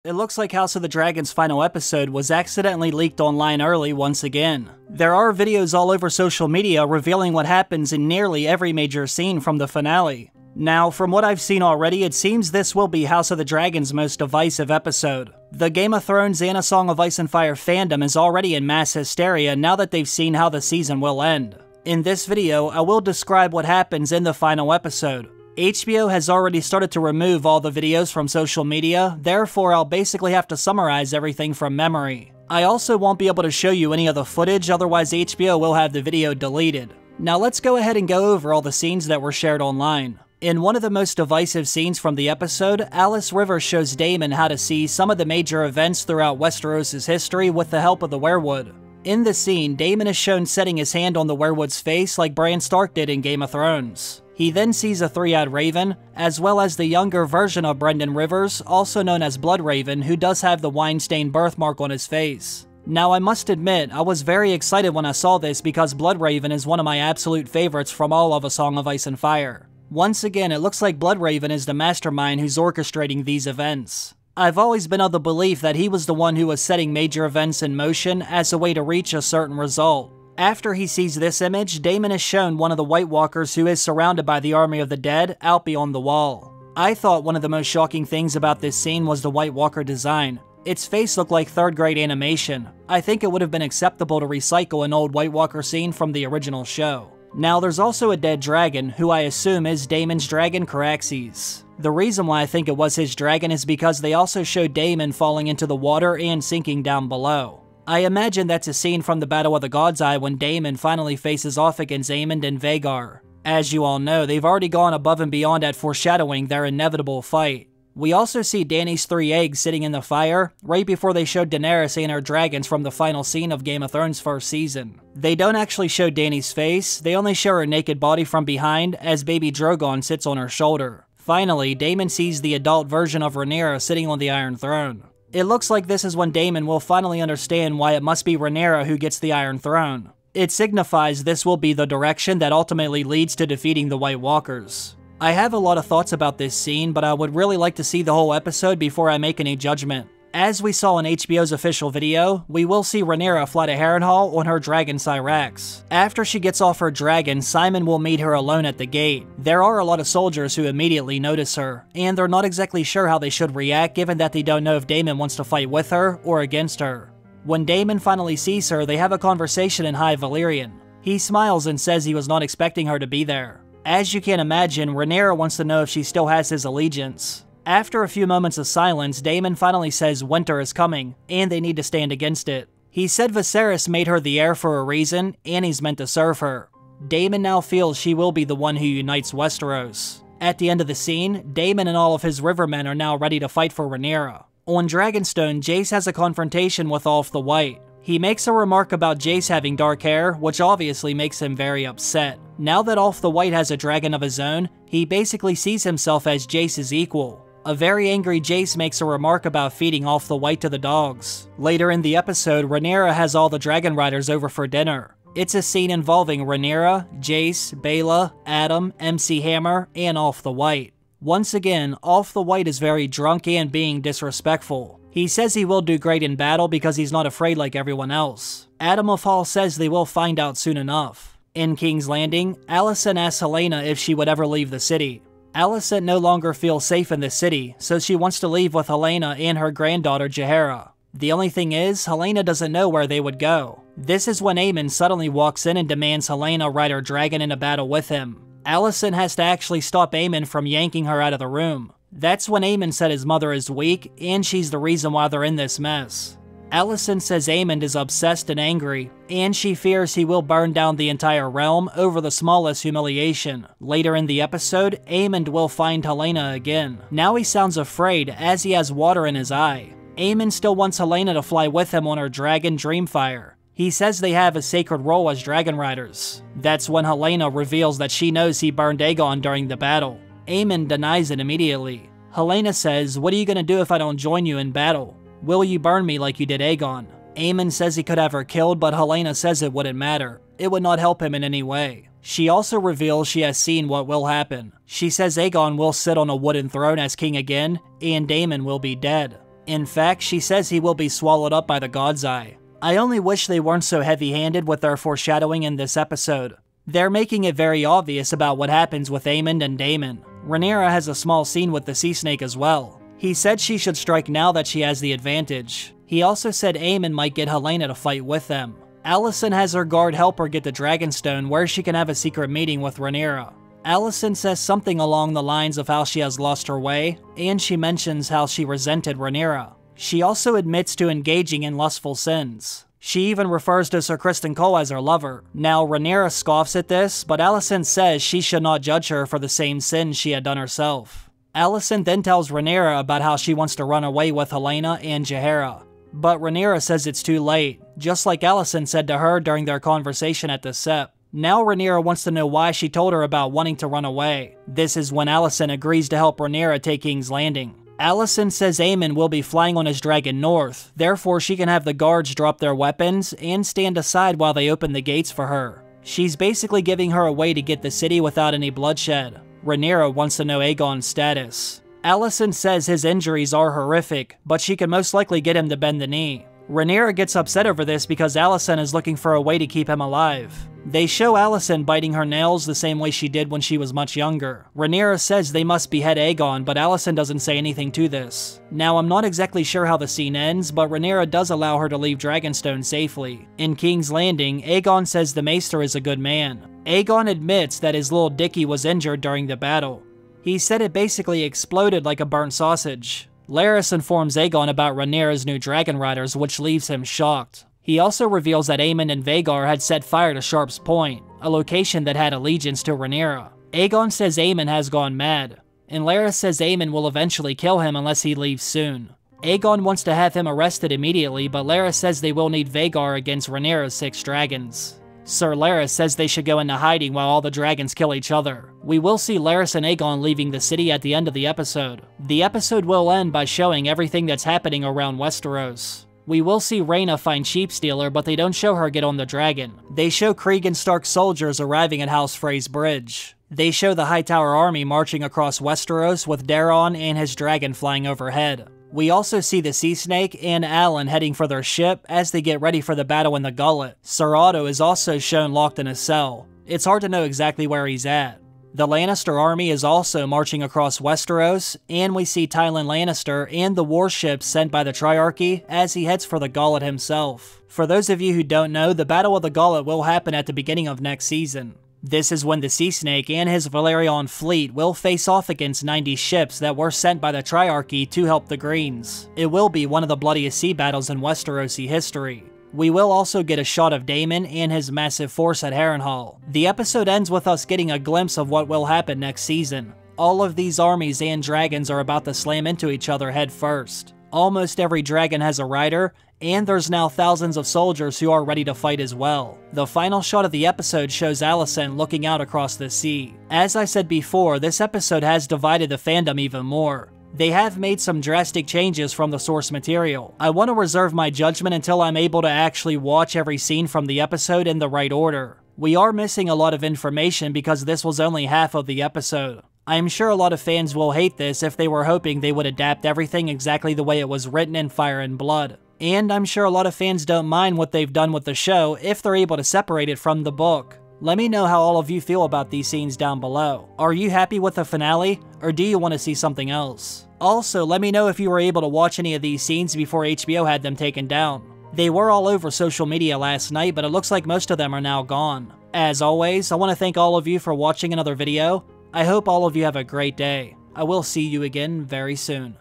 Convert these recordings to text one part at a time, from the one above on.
It looks like House of the Dragon's final episode was accidentally leaked online early once again. There are videos all over social media revealing what happens in nearly every major scene from the finale. Now, from what I've seen already, it seems this will be House of the Dragon's most divisive episode. The Game of Thrones and A Song of Ice and Fire fandom is already in mass hysteria now that they've seen how the season will end. In this video, I will describe what happens in the final episode. HBO has already started to remove all the videos from social media, therefore I'll basically have to summarize everything from memory. I also won't be able to show you any of the footage, otherwise HBO will have the video deleted. Now let's go ahead and go over all the scenes that were shared online. In one of the most divisive scenes from the episode, Alice Rivers shows Daemon how to see some of the major events throughout Westeros' history with the help of the werewood. In the scene, Daemon is shown setting his hand on the werewood's face like Bran Stark did in Game of Thrones. He then sees a three-eyed raven, as well as the younger version of Brynden Rivers, also known as Bloodraven, who does have the wine-stained birthmark on his face. Now I must admit, I was very excited when I saw this because Bloodraven is one of my absolute favorites from all of A Song of Ice and Fire. Once again, it looks like Bloodraven is the mastermind who's orchestrating these events. I've always been of the belief that he was the one who was setting major events in motion as a way to reach a certain result. After he sees this image, Daemon is shown one of the White Walkers who is surrounded by the army of the dead out beyond the wall. I thought one of the most shocking things about this scene was the White Walker design. Its face looked like third-grade animation. I think it would have been acceptable to recycle an old White Walker scene from the original show. Now there's also a dead dragon, who I assume is Daemon's dragon Caraxes. The reason why I think it was his dragon is because they also showed Daemon falling into the water and sinking down below. I imagine that's a scene from the Battle of the God's Eye when Daemon finally faces off against Aemond and Vhagar. As you all know, they've already gone above and beyond at foreshadowing their inevitable fight. We also see Dany's 3 eggs sitting in the fire, right before they showed Daenerys and her dragons from the final scene of Game of Thrones' first season. They don't actually show Dany's face, they only show her naked body from behind as baby Drogon sits on her shoulder. Finally, Daemon sees the adult version of Rhaenyra sitting on the Iron Throne. It looks like this is when Daemon will finally understand why it must be Rhaenyra who gets the Iron Throne. It signifies this will be the direction that ultimately leads to defeating the White Walkers. I have a lot of thoughts about this scene, but I would really like to see the whole episode before I make any judgment. As we saw in HBO's official video, we will see Rhaenyra fly to Harrenhal on her dragon Syrax. After she gets off her dragon, Symon will meet her alone at the gate. There are a lot of soldiers who immediately notice her, and they're not exactly sure how they should react given that they don't know if Daemon wants to fight with her or against her. When Daemon finally sees her, they have a conversation in High Valyrian. He smiles and says he was not expecting her to be there. As you can imagine, Rhaenyra wants to know if she still has his allegiance. After a few moments of silence, Daemon finally says winter is coming, and they need to stand against it. He said Viserys made her the heir for a reason, and he's meant to serve her. Daemon now feels she will be the one who unites Westeros. At the end of the scene, Daemon and all of his rivermen are now ready to fight for Rhaenyra. On Dragonstone, Jace has a confrontation with Ulf the White. He makes a remark about Jace having dark hair, which obviously makes him very upset. Now that Ulf the White has a dragon of his own, he basically sees himself as Jace's equal. A very angry Jace makes a remark about feeding Ulf the White to the dogs. Later in the episode, Rhaenyra has all the dragon riders over for dinner. It's a scene involving Rhaenyra, Jace, Baela, Adam, MC Hammer, and Ulf the White. Once again, Ulf the White is very drunk and being disrespectful. He says he will do great in battle because he's not afraid like everyone else. Adam of Hall says they will find out soon enough. In King's Landing, Alicent asks Helaena if she would ever leave the city. Alicent no longer feels safe in the city, so she wants to leave with Helaena and her granddaughter Jaehaera. The only thing is, Helaena doesn't know where they would go. This is when Aemond suddenly walks in and demands Helaena ride her dragon in a battle with him. Alicent has to actually stop Aemond from yanking her out of the room. That's when Aemond said his mother is weak, and she's the reason why they're in this mess. Alicent says Aemond is obsessed and angry, and she fears he will burn down the entire realm over the smallest humiliation. Later in the episode, Aemond will find Helaena again. Now he sounds afraid as he has water in his eye. Aemond still wants Helaena to fly with him on her dragon Dreamfire. He says they have a sacred role as dragon riders. That's when Helaena reveals that she knows he burned Aegon during the battle. Aemond denies it immediately. Helaena says, "What are you gonna do if I don't join you in battle? Will you burn me like you did Aegon?" Aemond says he could have her killed, but Helaena says it wouldn't matter. It would not help him in any way. She also reveals she has seen what will happen. She says Aegon will sit on a wooden throne as king again, and Daemon will be dead. In fact, she says he will be swallowed up by the God's Eye. I only wish they weren't so heavy-handed with their foreshadowing in this episode. They're making it very obvious about what happens with Aemond and Daemon. Rhaenyra has a small scene with the Sea Snake as well. He said she should strike now that she has the advantage. He also said Aemond might get Helaena to fight with them. Alicent has her guard help her get the Dragonstone where she can have a secret meeting with Rhaenyra. Alicent says something along the lines of how she has lost her way, and she mentions how she resented Rhaenyra. She also admits to engaging in lustful sins. She even refers to Sir Criston Cole as her lover. Now, Rhaenyra scoffs at this, but Alicent says she should not judge her for the same sins she had done herself. Alicent then tells Rhaenyra about how she wants to run away with Helaena and Jaehaera. But Rhaenyra says it's too late, just like Alicent said to her during their conversation at the Sept. Now Rhaenyra wants to know why she told her about wanting to run away. This is when Alicent agrees to help Rhaenyra take King's Landing. Alicent says Aemond will be flying on his dragon north, therefore she can have the guards drop their weapons and stand aside while they open the gates for her. She's basically giving her a way to get the city without any bloodshed. Rhaenyra wants to know Aegon's status. Alicent says his injuries are horrific, but she can most likely get him to bend the knee. Rhaenyra gets upset over this because Alicent is looking for a way to keep him alive. They show Alicent biting her nails the same way she did when she was much younger. Rhaenyra says they must behead Aegon, but Alicent doesn't say anything to this. Now, I'm not exactly sure how the scene ends, but Rhaenyra does allow her to leave Dragonstone safely. In King's Landing, Aegon says the Maester is a good man. Aegon admits that his little Dickie was injured during the battle. He said it basically exploded like a burnt sausage. Larys informs Aegon about Rhaenyra's new dragon riders, which leaves him shocked. He also reveals that Aemond and Vhagar had set fire to Sharp's Point, a location that had allegiance to Rhaenyra. Aegon says Aemond has gone mad, and Larys says Aemond will eventually kill him unless he leaves soon. Aegon wants to have him arrested immediately, but Larys says they will need Vhagar against Rhaenyra's 6 dragons. Sir Larys says they should go into hiding while all the dragons kill each other. We will see Larys and Aegon leaving the city at the end of the episode. The episode will end by showing everything that's happening around Westeros. We will see Rhaena find Sheepstealer, but they don't show her get on the dragon. They show Cregan Stark's soldiers arriving at House Frey's bridge. They show the Hightower army marching across Westeros with Daeron and his dragon flying overhead. We also see the Sea Snake and Alan heading for their ship as they get ready for the battle in the Gullet. Ser Otto is also shown locked in a cell. It's hard to know exactly where he's at. The Lannister army is also marching across Westeros, and we see Tywin Lannister and the warships sent by the Triarchy as he heads for the Gullet himself. For those of you who don't know, the Battle of the Gullet will happen at the beginning of next season. This is when the Sea Snake and his Valyrian fleet will face off against 90 ships that were sent by the Triarchy to help the Greens. It will be one of the bloodiest sea battles in Westerosi history. We will also get a shot of Daemon and his massive force at Harrenhal. The episode ends with us getting a glimpse of what will happen next season. All of these armies and dragons are about to slam into each other head first. Almost every dragon has a rider, and there's now thousands of soldiers who are ready to fight as well. The final shot of the episode shows Alicent looking out across the sea. As I said before, this episode has divided the fandom even more. They have made some drastic changes from the source material. I want to reserve my judgment until I'm able to actually watch every scene from the episode in the right order. We are missing a lot of information because this was only half of the episode. I'm sure a lot of fans will hate this if they were hoping they would adapt everything exactly the way it was written in Fire and Blood. And I'm sure a lot of fans don't mind what they've done with the show if they're able to separate it from the book. Let me know how all of you feel about these scenes down below. Are you happy with the finale, or do you want to see something else? Also, let me know if you were able to watch any of these scenes before HBO had them taken down. They were all over social media last night, but it looks like most of them are now gone. As always, I want to thank all of you for watching another video. I hope all of you have a great day. I will see you again very soon.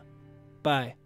Bye.